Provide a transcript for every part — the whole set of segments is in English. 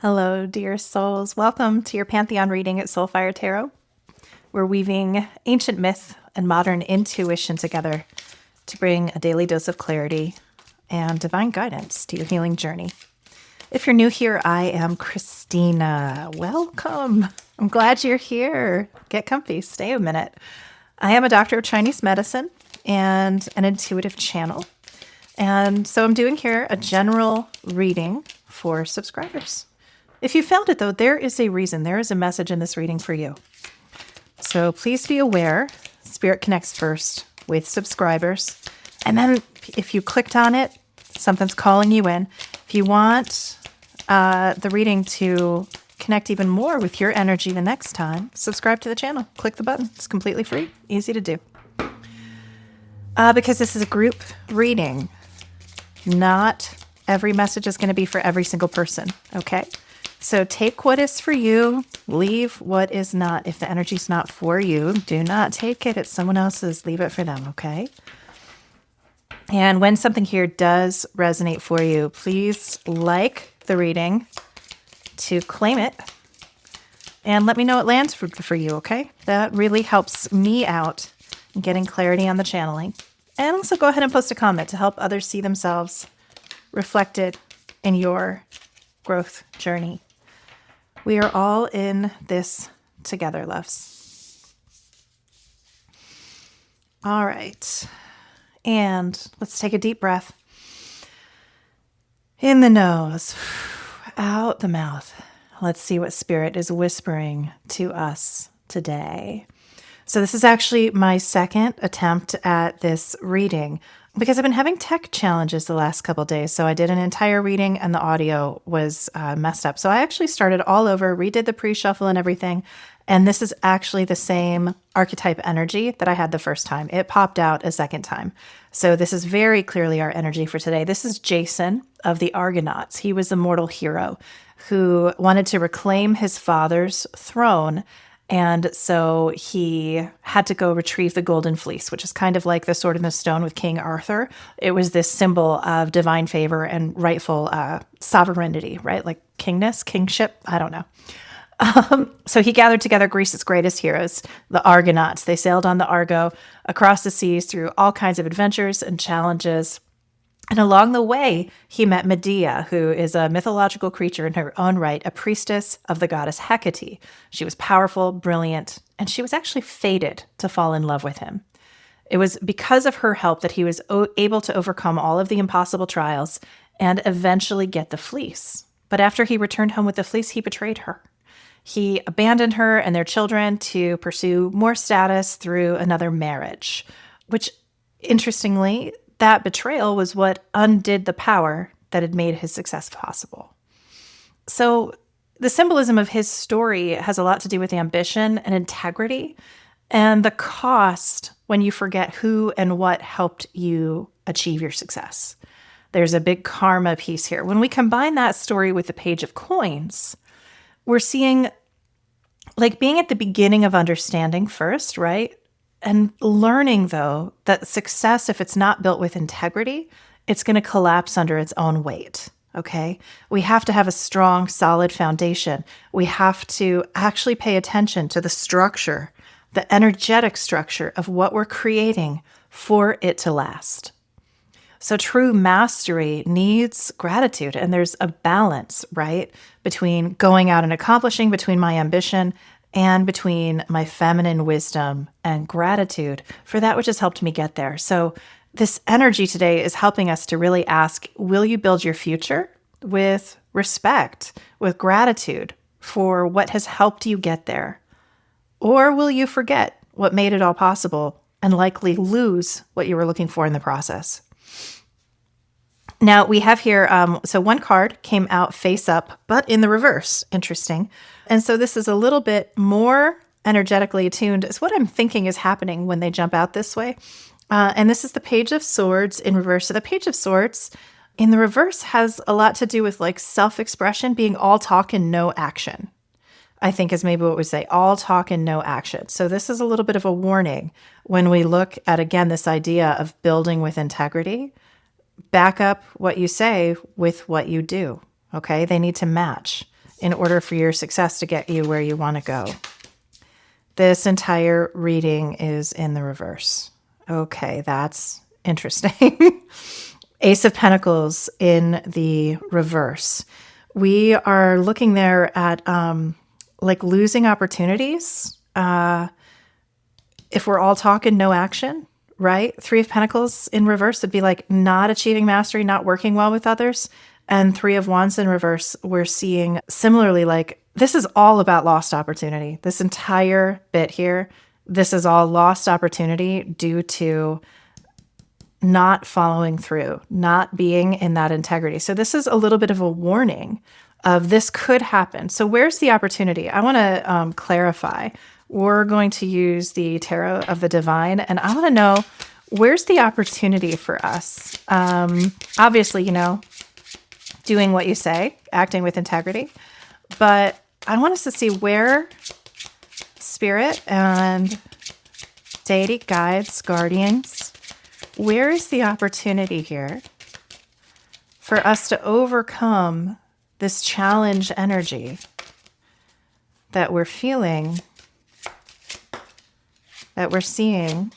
Hello, dear souls. Welcome to your Pantheon reading at Soulfire Tarot. We're weaving ancient myth and modern intuition together to bring a daily dose of clarity and divine guidance to your healing journey. If you're new here, I am Christina. Welcome. I'm glad you're here. Get comfy. Stay a minute. I am a doctor of Chinese medicine and an intuitive channel. And so I'm doing here a general reading for subscribers. If you found it, though, there is a reason. There is a message in this reading for you. So please be aware, Spirit connects first with subscribers. And then if you clicked on it, something's calling you in. If you want the reading to connect even more with your energy the next time, subscribe to the channel. Click the button. It's completely free. Easy to do. Because this is a group reading, not every message is going to be for every single person, okay? So take what is for you, leave what is not. If the energy's not for you, do not take it. It's someone else's. Leave it for them, okay? And when something here does resonate for you, please like the reading to claim it and let me know it lands for you, okay? That really helps me out in getting clarity on the channeling. And also go ahead and post a comment to help others see themselves reflected in your growth journey. We are all in this together, loves. All right. And let's take a deep breath. In the nose, out the mouth. Let's see what Spirit is whispering to us today. So this is actually my second attempt at this reading because I've been having tech challenges the last couple of days. So I did an entire reading and the audio was messed up. So I actually started all over, redid the pre-shuffle and everything. And this is actually the same archetype energy that I had the first time. It popped out a second time. So this is very clearly our energy for today. This is Jason of the Argonauts. He was a mortal hero who wanted to reclaim his father's throne. And so he had to go retrieve the golden fleece, which is kind of like the sword and the stone with King Arthur. It was this symbol of divine favor and rightful sovereignty, right? Like kingship. I don't know. So he gathered together Greece's greatest heroes, the Argonauts. They sailed on the Argo across the seas through all kinds of adventures and challenges. And along the way, he met Medea, who is a mythological creature in her own right, a priestess of the goddess Hecate. She was powerful, brilliant, and she was actually fated to fall in love with him. It was because of her help that he was able to overcome all of the impossible trials and eventually get the fleece. But after he returned home with the fleece, he betrayed her. He abandoned her and their children to pursue more status through another marriage, which, interestingly, that betrayal was what undid the power that had made his success possible. So the symbolism of his story has a lot to do with ambition and integrity and the cost when you forget who and what helped you achieve your success. There's a big karma piece here. When we combine that story with the Page of Coins, we're seeing like being at the beginning of understanding first, right? And learning, though, that success, if it's not built with integrity, it's going to collapse under its own weight, okay? We have to have a strong, solid foundation. We have to actually pay attention to the structure, the energetic structure of what we're creating for it to last. So true mastery needs gratitude, and there's a balance, right, between going out and accomplishing, between my ambition and between my feminine wisdom and gratitude for that which has helped me get there. So this energy today is helping us to really ask, will you build your future with respect, with gratitude for what has helped you get there? Or will you forget what made it all possible and likely lose what you were looking for in the process? Now we have here, so one card came out face up, but in the reverse. Interesting. And so this is a little bit more energetically attuned. It's what I'm thinking is happening when they jump out this way. And this is the Page of Swords in reverse. So the Page of Swords in the reverse has a lot to do with like self-expression, being all talk and no action, I think is maybe what we say, all talk and no action. So this is a little bit of a warning when we look at, again, this idea of building with integrity. Back up what you say with what you do, okay? They need to match. in order for your success to get you where you want to go. This entire reading is in the reverse. Okay, that's interesting. Ace of Pentacles in the reverse. We are looking there at like losing opportunities. If we're all talking, no action, right? Three of Pentacles in reverse would be like not achieving mastery, not working well with others. And Three of Wands in reverse, we're seeing similarly like this is all about lost opportunity. This entire bit here, this is all lost opportunity due to not following through, not being in that integrity. So this is a little bit of a warning of this could happen. So where's the opportunity? I want to clarify. We're going to use the Tarot of the Divine, and I want to know where's the opportunity for us? Obviously, doing what you say, acting with integrity, but I want us to see where spirit and deity, guides, guardians, where is the opportunity here for us to overcome this challenge energy that we're feeling, that we're seeing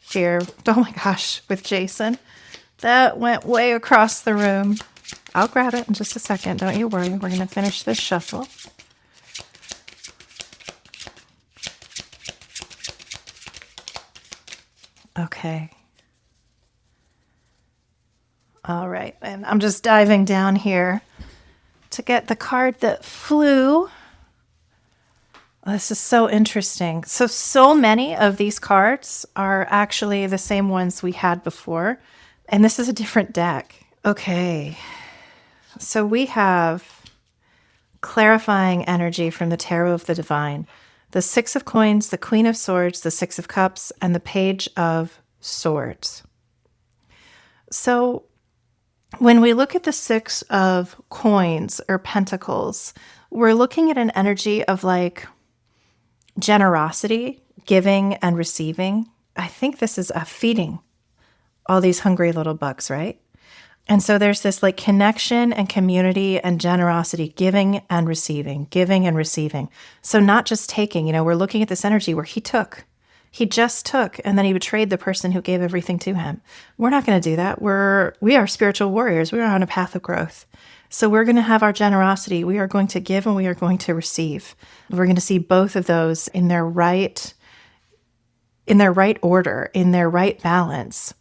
here? Oh my gosh, with Jason. That went way across the room. I'll grab it in just a second. Don't you worry. We're going to finish this shuffle. Okay. All right. And I'm just diving down here to get the card that flew. This is so interesting. So many of these cards are actually the same ones we had before. And this is a different deck. Okay. So we have clarifying energy from the Tarot of the Divine. The Six of Coins, the Queen of Swords, the Six of Cups, and the Page of Swords. So when we look at the Six of Coins or Pentacles, we're looking at an energy of like generosity, giving and receiving. I think this is feeding all these hungry little bugs, right? And so there's this like connection and community and generosity, giving and receiving, giving and receiving. So not just taking, we're looking at this energy where he just took, and then he betrayed the person who gave everything to him. We're not going to do that. We are spiritual warriors. We are on a path of growth. So we're going to have our generosity. We are going to give and we are going to receive. We're going to see both of those in their right order, in their right balance.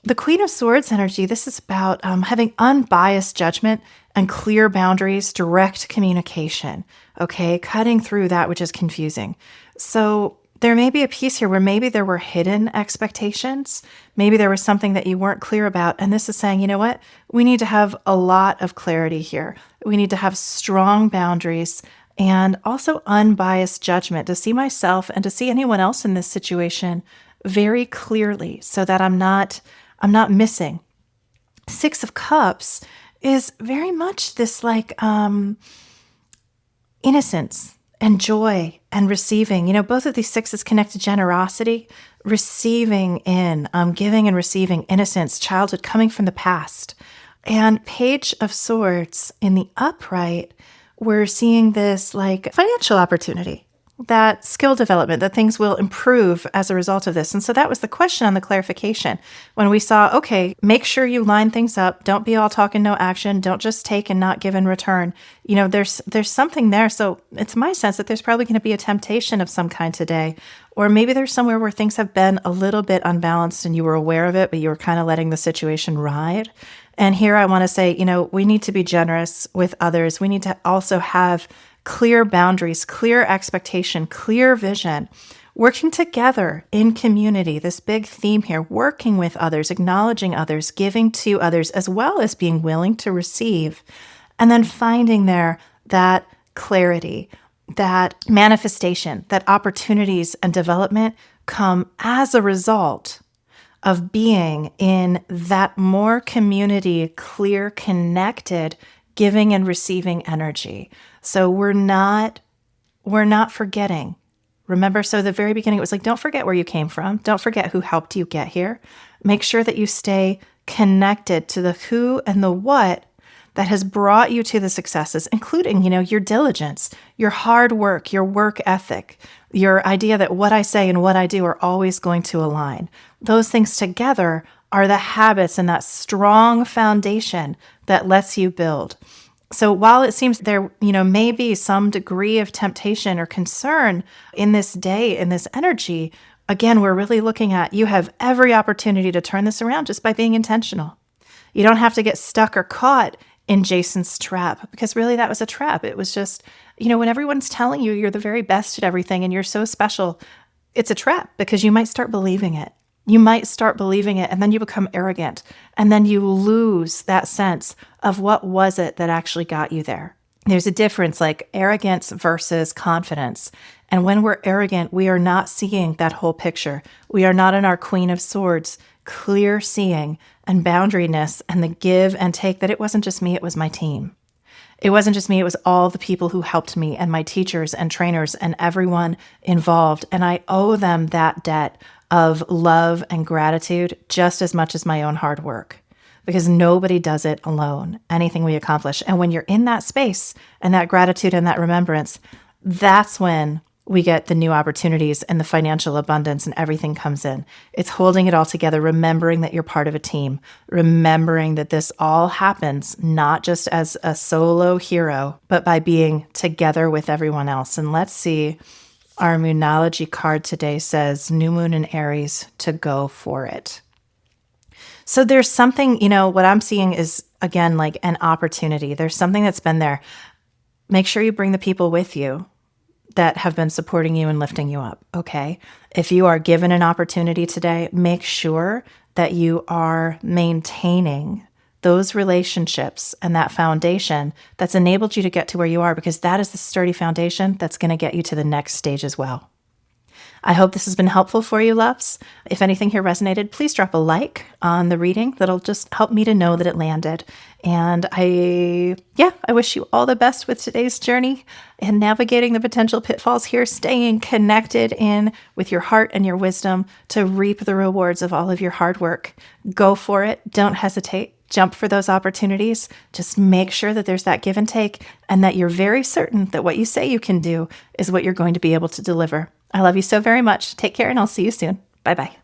The Queen of Swords energy, this is about having unbiased judgment and clear boundaries, direct communication, okay? Cutting through that which is confusing. So there may be a piece here where maybe there were hidden expectations. Maybe there was something that you weren't clear about. And this is saying, you know what? We need to have a lot of clarity here. We need to have strong boundaries and also unbiased judgment to see myself and to see anyone else in this situation very clearly so that I'm not missing. Six of Cups is very much this like innocence and joy and receiving. Both of these sixes connect to generosity, receiving in, giving and receiving, innocence, childhood coming from the past. And Page of Swords in the upright, we're seeing this like financial opportunity, that skill development, that things will improve as a result of this. And so that was the question on the clarification when we saw, okay, make sure you line things up. Don't be all talk and no action. Don't just take and not give in return. There's something there. So it's my sense that there's probably going to be a temptation of some kind today. Or maybe there's somewhere where things have been a little bit unbalanced and you were aware of it, but you were kind of letting the situation ride. And here I want to say, we need to be generous with others. We need to also have clear boundaries, clear expectation, clear vision, working together in community, this big theme here, working with others, acknowledging others, giving to others, as well as being willing to receive, and then finding there that clarity, that manifestation, that opportunities and development come as a result of being in that more community, clear, connected, giving and receiving energy. So we're not forgetting. Remember, so the very beginning, it was like, don't forget where you came from. Don't forget who helped you get here. Make sure that you stay connected to the who and the what that has brought you to the successes, including, your diligence, your hard work, your work ethic, your idea that what I say and what I do are always going to align. Those things together are the habits and that strong foundation that lets you build. So while it seems there, may be some degree of temptation or concern in this day, in this energy, again, we're really looking at you have every opportunity to turn this around just by being intentional. You don't have to get stuck or caught in Jason's trap, because really that was a trap. It was just, when everyone's telling you you're the very best at everything and you're so special, it's a trap because you might start believing it. You might start believing it, and then you become arrogant, and then you lose that sense of what was it that actually got you there. There's a difference, like arrogance versus confidence. And when we're arrogant, we are not seeing that whole picture. We are not in our Queen of Swords, clear seeing and boundaryness and the give and take that it wasn't just me, it was my team. It wasn't just me, it was all the people who helped me and my teachers and trainers and everyone involved. And I owe them that debt of love and gratitude just as much as my own hard work, because nobody does it alone, anything we accomplish. And when you're in that space and that gratitude and that remembrance, that's when we get the new opportunities and the financial abundance and everything comes in. It's holding it all together, remembering that you're part of a team, remembering that this all happens not just as a solo hero, but by being together with everyone else. And let's see, our Moonology card today says, New Moon in Aries, to go for it. So there's something, what I'm seeing is, again, like an opportunity. There's something that's been there. Make sure you bring the people with you that have been supporting you and lifting you up, okay? If you are given an opportunity today, make sure that you are maintaining those relationships and that foundation that's enabled you to get to where you are, because that is the sturdy foundation that's going to get you to the next stage as well. I hope this has been helpful for you, loves. If anything here resonated, please drop a like on the reading. That'll just help me to know that it landed. And I wish you all the best with today's journey and navigating the potential pitfalls here, staying connected in with your heart and your wisdom to reap the rewards of all of your hard work. Go for it. Don't hesitate. Jump for those opportunities. Just make sure that there's that give and take and that you're very certain that what you say you can do is what you're going to be able to deliver. I love you so very much. Take care, and I'll see you soon. Bye-bye.